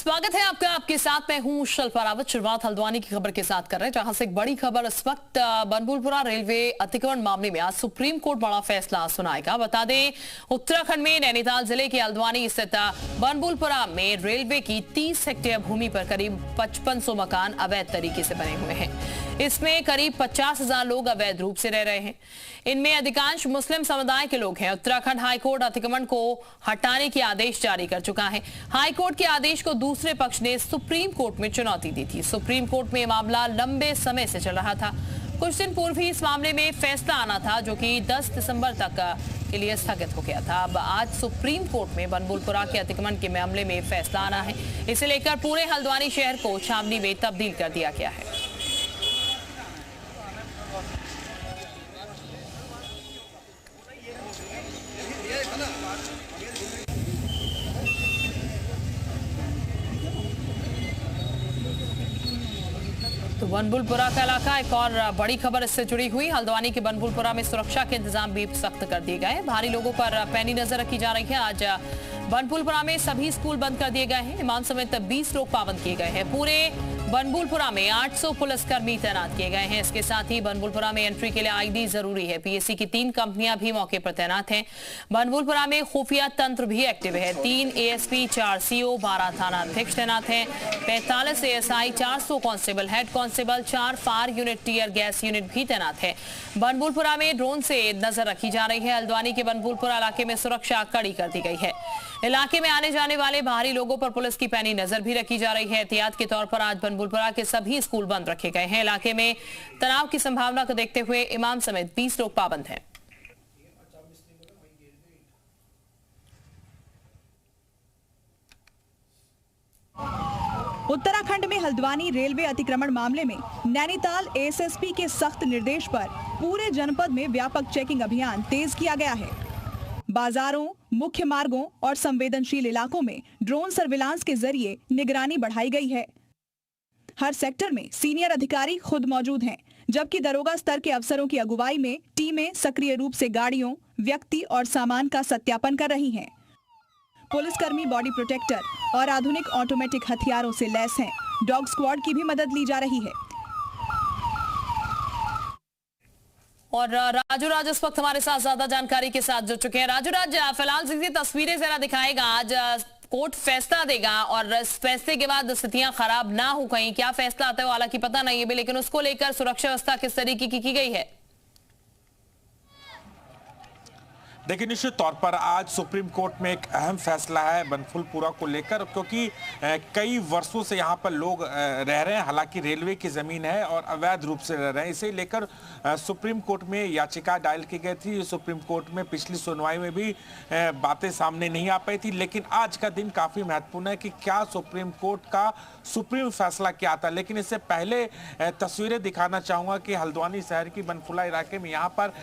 स्वागत है आपका। आपके साथ मैं हूं शिल्पा रावत। शुरुआत हल्द्वानी की खबर के साथ कर रहे हैं, जहां से एक बड़ी खबर इस वक्त बनभूलपुरा रेलवे अतिक्रमण मामले में आज सुप्रीम कोर्ट बड़ा फैसला सुनाएगा। बता दें, उत्तराखंड में नैनीताल जिले के हल्द्वानी स्थित बनभूलपुरा में रेलवे की 30 हेक्टेयर भूमि पर करीब 5500 मकान अवैध तरीके से बने हुए हैं। इसमें करीब 50,000 लोग अवैध रूप से रह रहे हैं। इनमें अधिकांश मुस्लिम समुदाय के लोग हैं। उत्तराखंड हाईकोर्ट अतिक्रमण को हटाने के आदेश जारी कर चुका है। हाईकोर्ट के आदेश को दूसरे पक्ष ने सुप्रीम कोर्ट में चुनौती दी थी। सुप्रीम कोर्ट में मामला लंबे समय से चल रहा था। कुछ दिन पूर्व ही इस मामले में फैसला आना था, जो कि 10 दिसंबर तक के लिए स्थगित हो गया था। अब आज सुप्रीम कोर्ट में बनभूलपुरा के अतिक्रमण के मामले में फैसला आना है। इसे लेकर पूरे हल्द्वानी शहर को छावनी में तब्दील कर दिया गया है। तो बनभूलपुरा का इलाका, एक और बड़ी खबर इससे जुड़ी हुई। हल्द्वानी के बनभूलपुरा में सुरक्षा के इंतजाम भी सख्त कर दिए गए हैं। भारी लोगों पर पैनी नजर रखी जा रही है। आज बनभूलपुरा में सभी स्कूल बंद कर दिए गए हैं। इमाम समेत 20 लोग पाबंद किए गए हैं। पूरे बनभूलपुरा में 800 पुलिसकर्मी तैनात किए गए हैं। इसके साथ ही बनभूलपुरा में एंट्री के लिए आईडी जरूरी है। पीएससी की 3 कंपनियां भी मौके पर तैनात हैं। बनभूलपुरा में खुफिया तंत्र भी एक्टिव है। 3 एएसपी, 4 सीओ, 12 थाना अध्यक्ष तैनात हैं। 45 ASI, 400 constable, head constable, 4 fire unit, tear gas unit भी तैनात है। बनभूलपुरा में ड्रोन से नजर रखी जा रही है। हल्द्वानी के बनभूलपुरा इलाके में सुरक्षा कड़ी कर दी गई है। इलाके में आने जाने वाले बाहरी लोगों पर पुलिस की पैनी नजर भी रखी जा रही है। एहतियात के तौर पर आज बनभूलपुरा के सभी स्कूल बंद रखे गए हैं। इलाके में तनाव की संभावना को देखते हुए इमाम समेत 20 लोग पाबंद हैं। उत्तराखंड में हल्द्वानी रेलवे अतिक्रमण मामले में नैनीताल एएसएसपी के सख्त निर्देश पर पूरे जनपद में व्यापक चेकिंग अभियान तेज किया गया है। बाजारों, मुख्य मार्गों और संवेदनशील इलाकों में ड्रोन सर्विलांस के जरिए निगरानी बढ़ाई गई है। हर सेक्टर में सीनियर अधिकारी खुद मौजूद हैं, जबकि दरोगा स्तर के अफसरों की अगुवाई में टीमें सक्रिय रूप से गाड़ियों, व्यक्ति और सामान का सत्यापन कर रही हैं। पुलिसकर्मी बॉडी प्रोटेक्टर और आधुनिक ऑटोमेटिक हथियारों से लैस हैं। डॉग स्क्वाड की भी मदद ली जा रही है। और राजू राज इस वक्त हमारे साथ ज्यादा जानकारी के साथ जुड़ चुके हैं। राजू राज, फिलहाल से तस्वीरें जरा दिखाएगा। आज कोर्ट फैसला देगा और इस फैसले के बाद स्थितियां खराब ना हो, कहीं क्या फैसला आता है वो हालांकि पता नहीं है, लेकिन उसको लेकर सुरक्षा व्यवस्था किस तरीके की गई है? देखिए, निश्चित तौर पर आज सुप्रीम कोर्ट में एक अहम फैसला है बनभूलपुरा को लेकर, क्योंकि कई वर्षों से यहाँ पर लोग रह रहे हैं। हालांकि रेलवे की जमीन है और अवैध रूप से रह रहे हैं। इसे लेकर सुप्रीम कोर्ट में याचिका दायर की गई थी। सुप्रीम कोर्ट में पिछली सुनवाई में भी बातें सामने नहीं आ पाई थी, लेकिन आज का दिन काफी महत्वपूर्ण है कि क्या सुप्रीम कोर्ट का सुप्रीम फैसला क्या आता है। लेकिन इससे पहले तस्वीरें दिखाना चाहूंगा कि हल्द्वानी शहर की बनभूलपुरा इलाके में यहाँ पर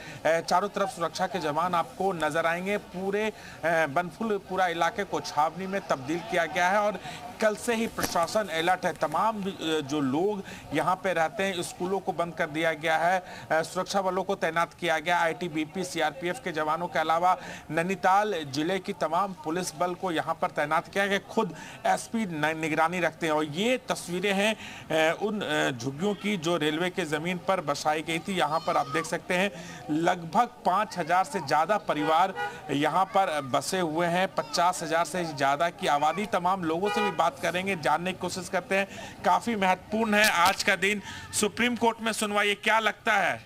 चारों तरफ सुरक्षा के जवान आपको नजर आएंगे। पूरे बनभूलपुरा इलाके को छावनी में तब्दील किया गया है और कल से ही प्रशासन अलर्ट है। तमाम जो लोग यहाँ पे रहते हैं, स्कूलों को बंद कर दिया गया है। सुरक्षा बलों को तैनात किया गया। आईटीबीपी, सीआरपीएफ के जवानों के अलावा नैनीताल जिले की तमाम पुलिस बल को यहाँ पर तैनात किया गया। खुद एसपी निगरानी रखते हैं। और ये तस्वीरें हैं उन झुग्गियों की जो रेलवे के जमीन पर बसाई गई थी। यहाँ पर आप देख सकते हैं लगभग 5,000 से ज्यादा परिवार यहाँ पर बसे हुए हैं। 50,000 से ज्यादा की आबादी। तमाम लोगों से भी बात करेंगे, जानने की कोशिश करते हैं। काफी महत्वपूर्ण है आज का दिन। सुप्रीम कोर्ट में सुनवाई, क्या लगता है?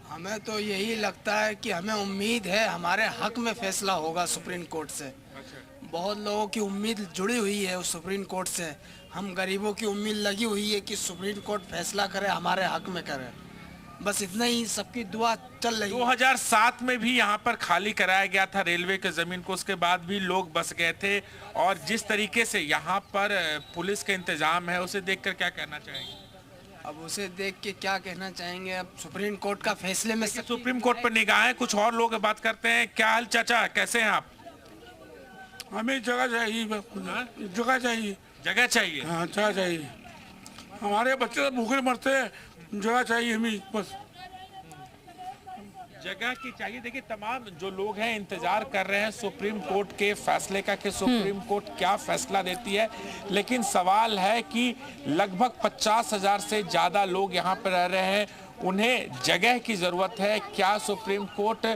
हमें तो यही लगता है कि हमें उम्मीद है हमारे हक में फैसला होगा सुप्रीम कोर्ट से। बहुत लोगों की उम्मीद जुड़ी हुई है उस सुप्रीम कोर्ट से। हम गरीबों की उम्मीद लगी हुई है कि सुप्रीम कोर्ट फैसला करे, हमारे हक में करे। बस इतना ही सबकी दुआ चल रही है। 2007 में भी यहाँ पर खाली कराया गया था रेलवे के जमीन को, उसके बाद भी लोग बस गए थे। और जिस तरीके से यहाँ पर पुलिस का इंतजाम है, उसे देखकर क्या कहना चाहेंगे? अब उसे देख के क्या कहना चाहेंगे? अब सुप्रीम कोर्ट का फैसले में सुप्रीम कोर्ट पर निगाहें। कुछ और लोग बात करते हैं। क्या हाल चाचा, कैसे हैं आप? हमें जगह चाहिए, जगह चाहिए। जगह चाहिए? हाँ, जगह चाहिए। हमारे बच्चे तो भूखे मरते हैं, जगह चाहिए हमें बस। जगह की चाहिए। देखिए तमाम जो लोग हैं इंतजार कर रहे हैं सुप्रीम कोर्ट के फैसले का कि सुप्रीम कोर्ट क्या फैसला देती है, लेकिन सवाल है कि लगभग 50,000 से ज्यादा लोग यहाँ पर रह रहे हैं, उन्हें जगह की जरूरत है। क्या सुप्रीम कोर्ट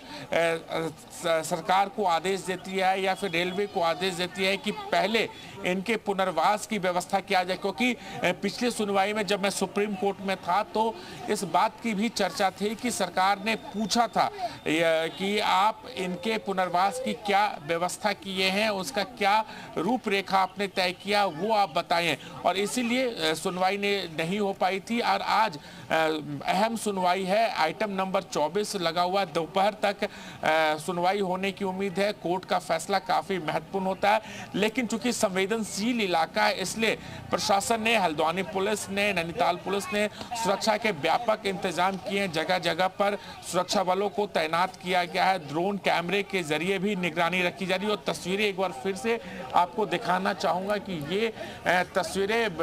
सरकार को आदेश देती है या फिर रेलवे को आदेश देती है कि पहले इनके पुनर्वास की व्यवस्था किया जाए? क्योंकि पिछली सुनवाई में जब मैं सुप्रीम कोर्ट में था तो इस बात की भी चर्चा थी कि सरकार ने पूछा था कि आप इनके पुनर्वास की क्या व्यवस्था किए हैं, उसका क्या रूपरेखा आपने तय किया, वो आप बताएं। और इसीलिए सुनवाई नहीं हो पाई थी और आज अहम सुनवाई है। आइटम नंबर 24 लगा हुआ, दोपहर तक सुनवाई होने की उम्मीद है। कोर्ट का फैसला काफी महत्वपूर्ण होता है, लेकिन चूंकि संवेदनशील इलाका है इसलिए प्रशासन ने, हल्द्वानी पुलिस ने, नैनीताल पुलिस ने सुरक्षा के व्यापक इंतजाम किए हैं। जगह जगह पर सुरक्षा बलों को तैनात किया गया है। ड्रोन कैमरे के जरिए भी निगरानी रखी जा रही है। और तस्वीरें एक बार फिर से आपको दिखाना चाहूंगा कि ये तस्वीरें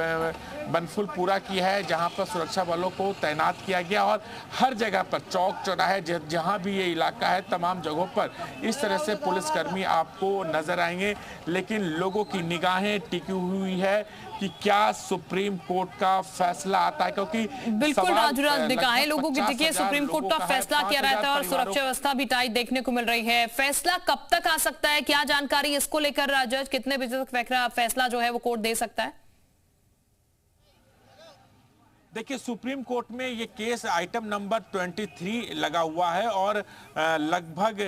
बनफुलपुरा की है, जहां पर सुरक्षा बलों को तैनात किया गया और हर जगह पर चौक चौराहे जहां भी ये इलाका है तमाम जगहों पर इस तरह से पुलिसकर्मी आपको नजर आएंगे। लेकिन लोगों की निगाहें टिकी हुई है कि क्या सुप्रीम कोर्ट का फैसला आता है, क्योंकि बिल्कुल राजूराज निगाहें लोगों की टिकी है। सुप्रीम कोर्ट का फैसला क्या रहता है और सुरक्षा व्यवस्था भी टाइट देखने को मिल रही है। फैसला कब तक आ सकता है, क्या जानकारी इसको लेकर? जज कितने बजे तक फैसला जो है वो कोर्ट दे सकता है? देखिए सुप्रीम कोर्ट में ये केस आइटम नंबर 23 लगा हुआ है और लगभग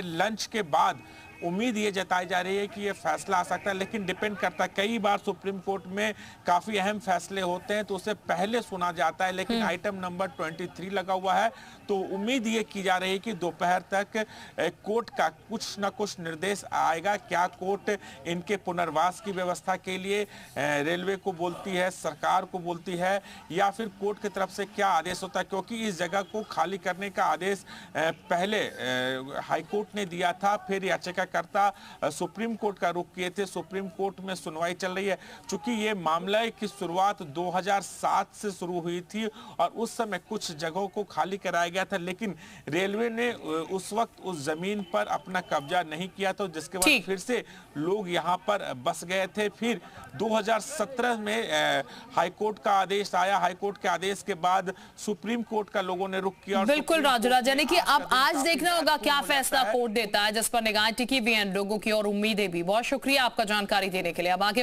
लंच के बाद उम्मीद ये जताई जा रही है कि ये फैसला आ सकता है, लेकिन डिपेंड करता है। कई बार सुप्रीम कोर्ट में काफी अहम फैसले होते हैं तो उसे पहले सुना जाता है, लेकिन आइटम नंबर 23 लगा हुआ है तो उम्मीद ये की जा रही है कि दोपहर तक कोर्ट का कुछ ना कुछ निर्देश आएगा। क्या कोर्ट इनके पुनर्वास की व्यवस्था के लिए रेलवे को बोलती है, सरकार को बोलती है, या फिर कोर्ट की तरफ से क्या आदेश होता है? क्योंकि इस जगह को खाली करने का आदेश पहले हाईकोर्ट ने दिया था, फिर याचिकाकर्ता सुप्रीम कोर्ट का रुख किए थे। सुप्रीम कोर्ट में सुनवाई चल रही है। चूंकि ये मामले की शुरुआत 2007 से शुरू हुई थी और उस समय कुछ जगहों को खाली कराया गया था, लेकिन रेलवे ने उस वक्त उस जमीन पर अपना कब्जा नहीं किया था, जिसके बाद फिर से लोग यहाँ पर बस गए थे। फिर 2017 में हाईकोर्ट का आदेश आया। हाईकोर्ट के आदेश के बाद सुप्रीम कोर्ट का लोगों ने रुख किया। बिल्कुल राजूराज, यानी कि अब आज देखना होगा क्या फैसला कोर्ट देता है, जिस पर निगाहें टिकी हुई हैं लोगों की और उम्मीदें भी। बहुत शुक्रिया आपका जानकारी देने के लिए। अब आगे